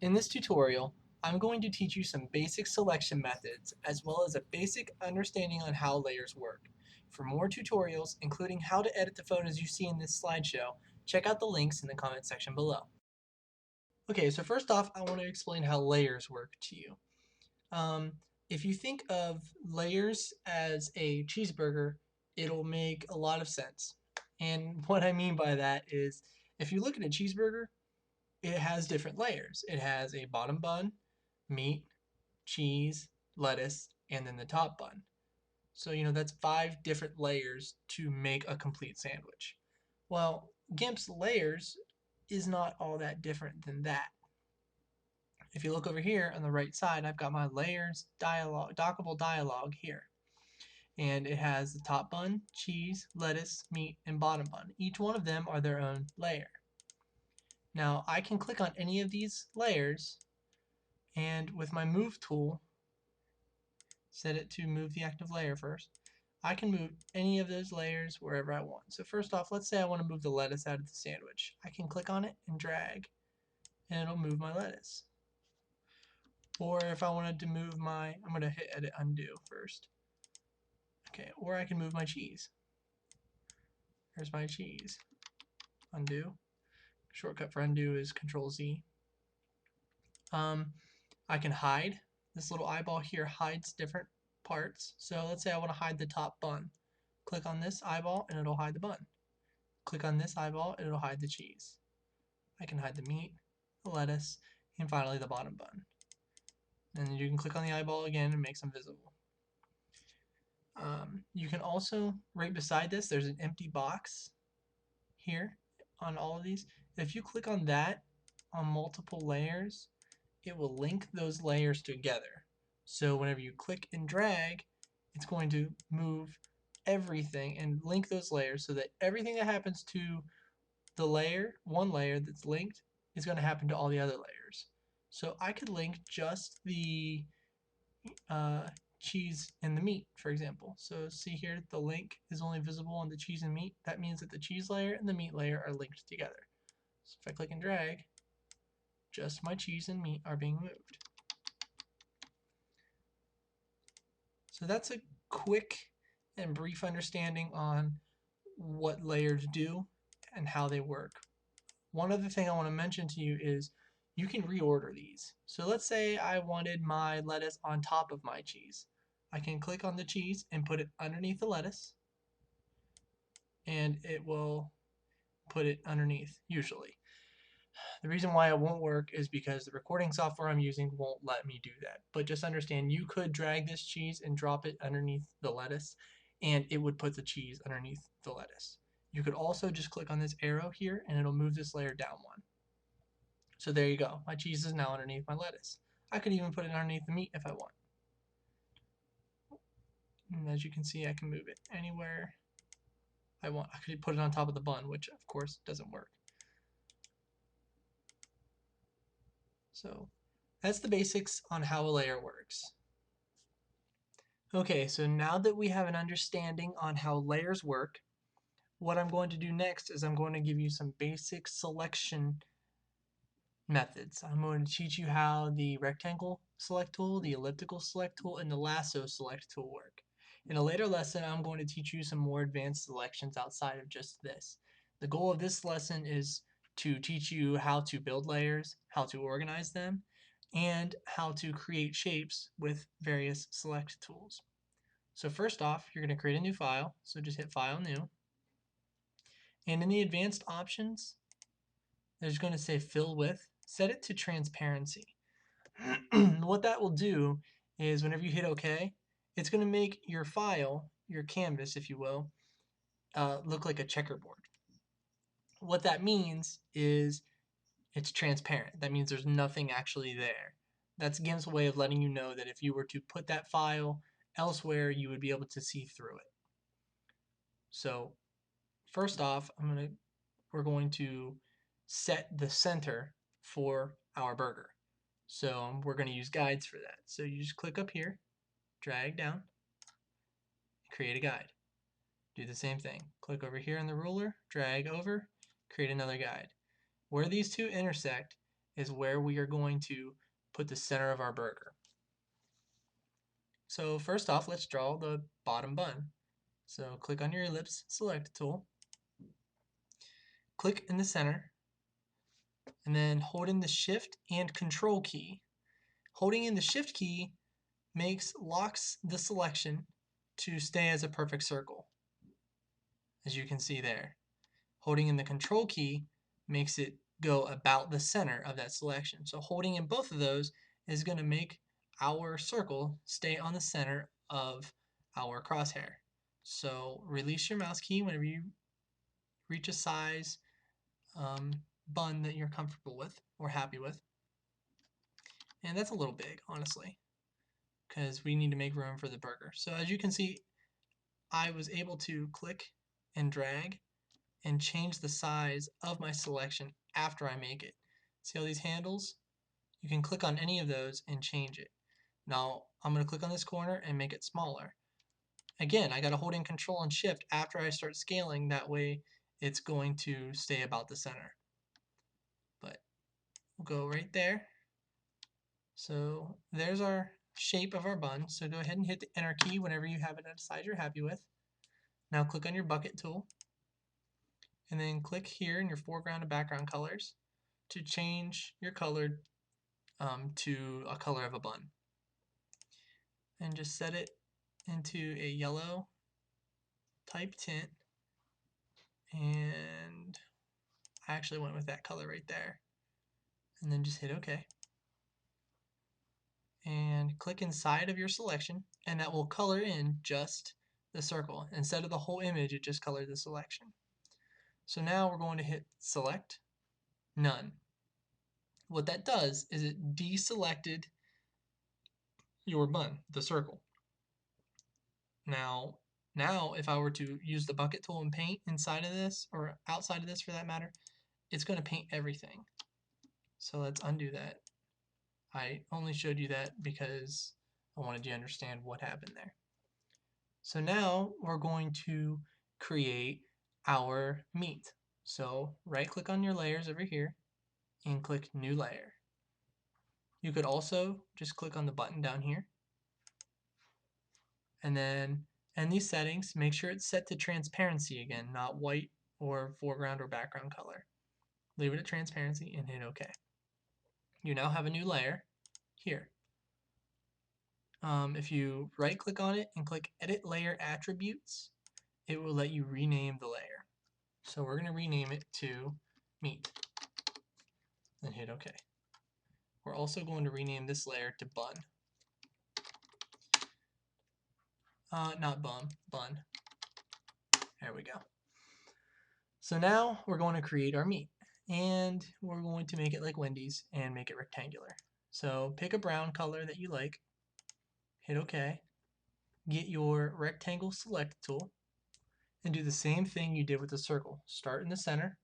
In this tutorial, I'm going to teach you some basic selection methods as well as a basic understanding on how layers work. For more tutorials, including how to edit the photos you see in this slideshow, check out the links in the comment section below. Okay, so first off, I want to explain how layers work to you. Um, if you think of layers as a cheeseburger, it'll make a lot of sense. And what I mean by that is if you look at a cheeseburger, it has different layers. It has a bottom bun, meat, cheese, lettuce, and then the top bun. So, that's 5 different layers to make a complete sandwich. Well, Gimp's layers is not all that different than that. If you look over here on the right side, I've got my layers dialog, dockable dialog here. And it has the top bun, cheese, lettuce, meat, and bottom bun. Each one of them are their own layer. Now, I can click on any of these layers and with my move tool, set it to move the active layer first. I can move any of those layers wherever I want. So first off, let's say I want to move the lettuce out of the sandwich. I can click on it and drag, and it'll move my lettuce. Or if I wanted to move I'm going to hit edit undo first. Okay, or I can move my cheese. Here's my cheese. Undo. Shortcut for undo is Control Z. I can hide. This little eyeball here hides different parts. So let's say I want to hide the top bun. Click on this eyeball and it'll hide the bun. Click on this eyeball and it'll hide the cheese. I can hide the meat, the lettuce, and finally the bottom bun. And you can click on the eyeball again and make them visible. You can also, right beside this, there's an empty box here on all of these. If you click on that on multiple layers, it will link those layers together. So whenever you click and drag, it's going to move everything and link those layers so that everything that happens to the one layer that's linked, is going to happen to all the other layers. So I could link just the uh, cheese and the meat, for example. So see here, the link is only visible on the cheese and meat. That means that the cheese layer and the meat layer are linked together. So if I click and drag, just my cheese and meat are being moved. So that's a quick and brief understanding on what layers do and how they work. One other thing I want to mention to you is you can reorder these. So let's say I wanted my lettuce on top of my cheese. I can click on the cheese and put it underneath the lettuce, and it will put it underneath, usually. The reason why it won't work is because the recording software I'm using won't let me do that. But just understand, you could drag this cheese and drop it underneath the lettuce, and it would put the cheese underneath the lettuce. You could also just click on this arrow here, and it'll move this layer down one. So there you go. My cheese is now underneath my lettuce. I could even put it underneath the meat if I want. And as you can see, I can move it anywhere I want. I could put it on top of the bun, which of course doesn't work. So that's the basics on how a layer works. Okay, so now that we have an understanding on how layers work, what I'm going to do next is I'm going to give you some basic selection methods. I'm going to teach you how the rectangle select tool, the elliptical select tool, and the lasso select tool work. In a later lesson, I'm going to teach you some more advanced selections outside of just this. The goal of this lesson is to teach you how to build layers, how to organize them, and how to create shapes with various select tools. So first off, you're going to create a new file. So just hit File, New. And in the advanced options, there's going to say Fill With. Set it to transparency. What that will do is whenever you hit OK, it's going to make your file, your canvas, if you will, look like a checkerboard. What that means is it's transparent. That means there's nothing actually there. That's Gimp's way of letting you know that if you were to put that file elsewhere, you would be able to see through it. So first off, we're going to set the center for our burger. So we're going to use guides for that. So you just click up here, drag down, create a guide. Do the same thing. Click over here on the ruler, drag over, create another guide. Where these two intersect is where we are going to put the center of our burger. So first off, let's draw the bottom bun. So click on your ellipse select tool, click in the center, and then hold in the shift and control key. Holding in the shift key locks the selection to stay as a perfect circle, as you can see there. Holding in the control key makes it go about the center of that selection. So holding in both of those is going to make our circle stay on the center of our crosshair. So release your mouse key whenever you reach a size bun that you're comfortable with or happy with. And that's a little big, honestly, because we need to make room for the burger. So as you can see, I was able to click and drag and change the size of my selection after I make it. See all these handles? You can click on any of those and change it. Now I'm going to click on this corner and make it smaller. Again, I got to hold in Control and Shift after I start scaling, that way it's going to stay about the center. But we'll go right there. So there's our shape of our bun. So go ahead and hit the Enter key whenever you have it at a size you're happy with. Now click on your bucket tool and then click here in your foreground and background colors to change your color to a color of a bun. And just set it into a yellow type tint, and I actually went with that color right there. And then just hit OK. And click inside of your selection, and that will color in just the circle. Instead of the whole image, it just colored the selection. So now we're going to hit Select, None. What that does is it deselected your bun, the circle. Now if I were to use the bucket tool and paint inside of this, or outside of this for that matter, it's going to paint everything. So let's undo that. I only showed you that because I wanted you to understand what happened there. So now we're going to create our meat. So right click on your layers over here and click New Layer. You could also just click on the button down here, and then in these settings, make sure it's set to transparency again, not white or foreground or background color. Leave it at transparency and hit OK. You now have a new layer here. If you right click on it and click Edit Layer Attributes, it will let you rename the layer. So we're going to rename it to Meat and hit OK. We're also going to rename this layer to Bun. Not bun, bun. There we go. So now we're going to create our meat, and we're going to make it like Wendy's and make it rectangular. So pick a brown color that you like, hit OK, get your rectangle select tool, and do the same thing you did with the circle. Start in the center,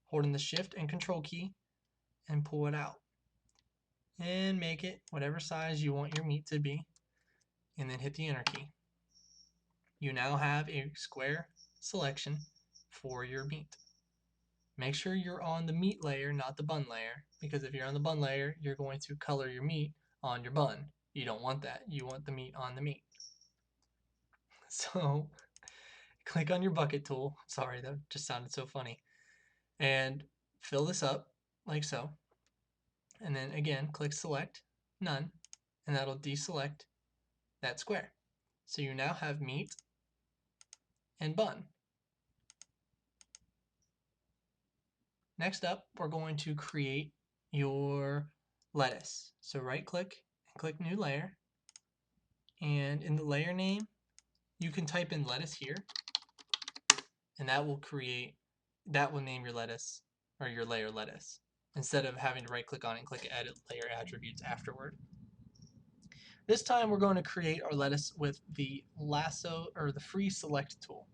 holding the Shift and Control key, and pull it out. And make it whatever size you want your meat to be, and then hit the Enter key. You now have a square selection for your meat. Make sure you're on the meat layer, not the bun layer, because if you're on the bun layer, you're going to color your meat on your bun. You don't want that. You want the meat on the meat. So click on your bucket tool. Sorry, that just sounded so funny. And fill this up like so. And then again, click Select, None, and that'll deselect that square. So you now have meat and bun. Next up, we're going to create your lettuce. So right click and click New Layer. And in the layer name, you can type in lettuce here, and that will name your lettuce, or your layer lettuce, instead of having to right click on it and click Edit Layer Attributes afterward. This time we're going to create our lettuce with the lasso, or the free select tool.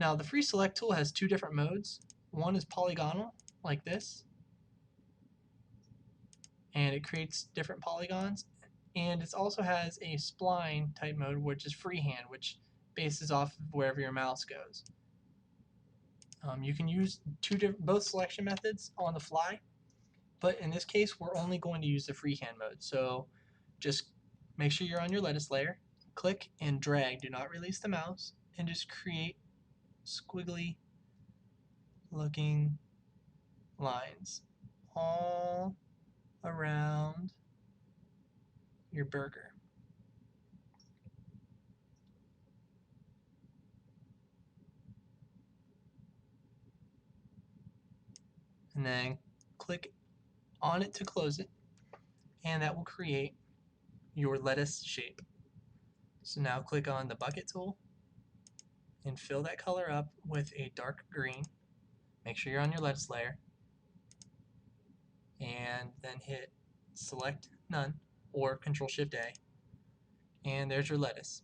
Now the free select tool has two different modes. One is polygonal, like this, and it creates different polygons, and it also has a spline type mode, which is freehand, which bases off of wherever your mouse goes. You can use both selection methods on the fly, But in this case, we're only going to use the freehand mode. So just make sure you're on your lettuce layer, click and drag, do not release the mouse, and just create squiggly looking lines all around your burger. And then click on it to close it, and that will create your lettuce shape. So now click on the bucket tool and fill that color up with a dark green. Make sure you're on your lettuce layer, and then hit select none or Control Shift A, and there's your lettuce.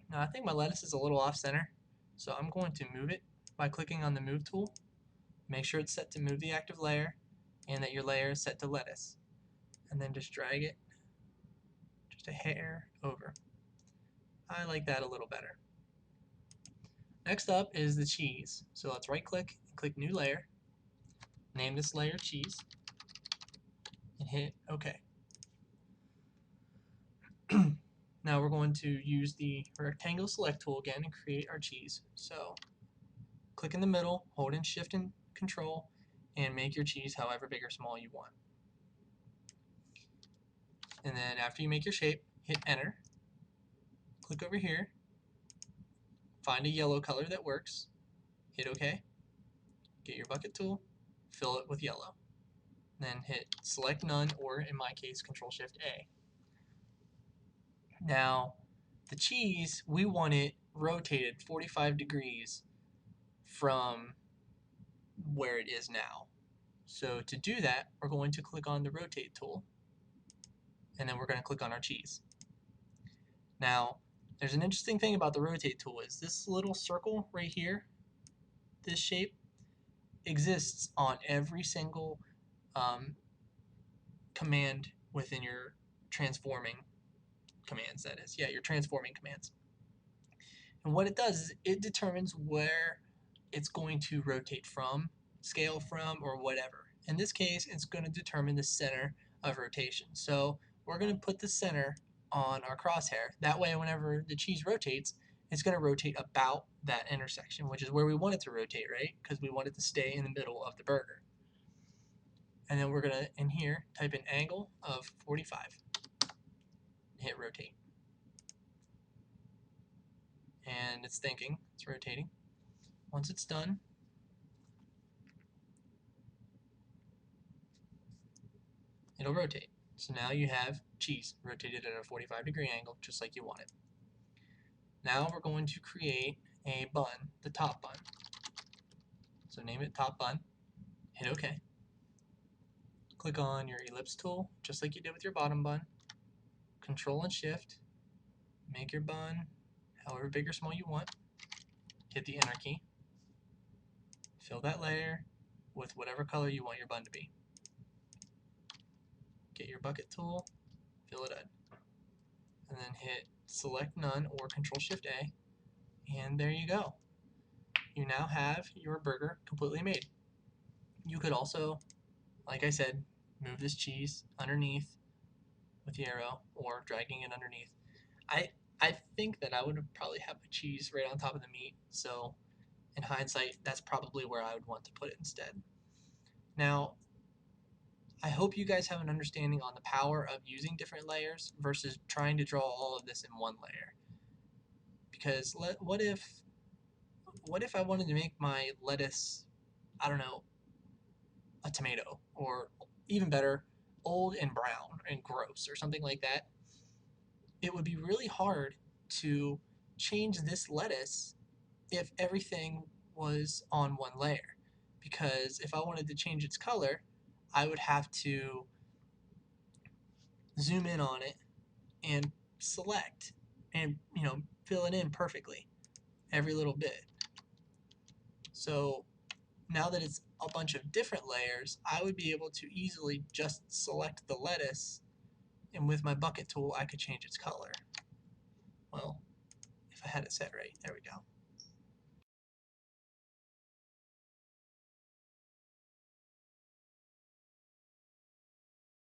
Now I think my lettuce is a little off center, so I'm going to move it by clicking on the move tool. Make sure it's set to move the active layer and that your layer is set to lettuce, and then just drag it just a hair over. I like that a little better. Next up is the cheese. So let's right click and click new layer, name this layer cheese, and hit OK. Now we're going to use the rectangle select tool again and create our cheese. So click in the middle, hold in Shift and Control, and make your cheese however big or small you want. And then after you make your shape, hit enter, click over here, find a yellow color that works, hit OK, get your bucket tool, fill it with yellow, then hit select none, or in my case Control Shift A. Now the cheese, we want it rotated 45 degrees from where it is now. So to do that, we're going to click on the rotate tool, and then we're going to click on our cheese. Now there's an interesting thing about the rotate tool is this little circle right here, this shape, exists on every single command within your transforming commands, that is. Yeah, your transforming commands. And what it does is it determines where it's going to rotate from, scale from, or whatever. In this case, it's going to determine the center of rotation. So we're going to put the center on our crosshair. That way, whenever the cheese rotates, it's going to rotate about that intersection, which is where we want it to rotate, right? Because we want it to stay in the middle of the burger. And then we're going to, in here, type an angle of 45 and hit rotate. And it's thinking, it's rotating. Once it's done, it'll rotate. So now you have cheese rotated at a 45-degree angle, just like you want it. Now we're going to create a bun, the top bun. So name it top bun, hit OK. Click on your ellipse tool, just like you did with your bottom bun. Control and Shift, make your bun however big or small you want. Hit the Enter key. Fill that layer with whatever color you want your bun to be. Get your bucket tool, fill it in, and then hit select none or Control Shift A, and there you go. You now have your burger completely made. You could also, like I said, move this cheese underneath with the arrow or dragging it underneath. I think that I would probably have the cheese right on top of the meat, so in hindsight, that's probably where I would want to put it instead. Now, I hope you guys have an understanding on the power of using different layers versus trying to draw all of this in one layer. Because what if I wanted to make my lettuce, I don't know, a tomato, or even better, old and brown and gross or something like that? It would be really hard to change this lettuce if everything was on one layer. Because if I wanted to change its color, I would have to zoom in on it and select and fill it in perfectly every little bit. So now that it's a bunch of different layers, I would be able to easily just select the lettuce, and with my bucket tool I could change its color. Well, if I had it set right, there we go.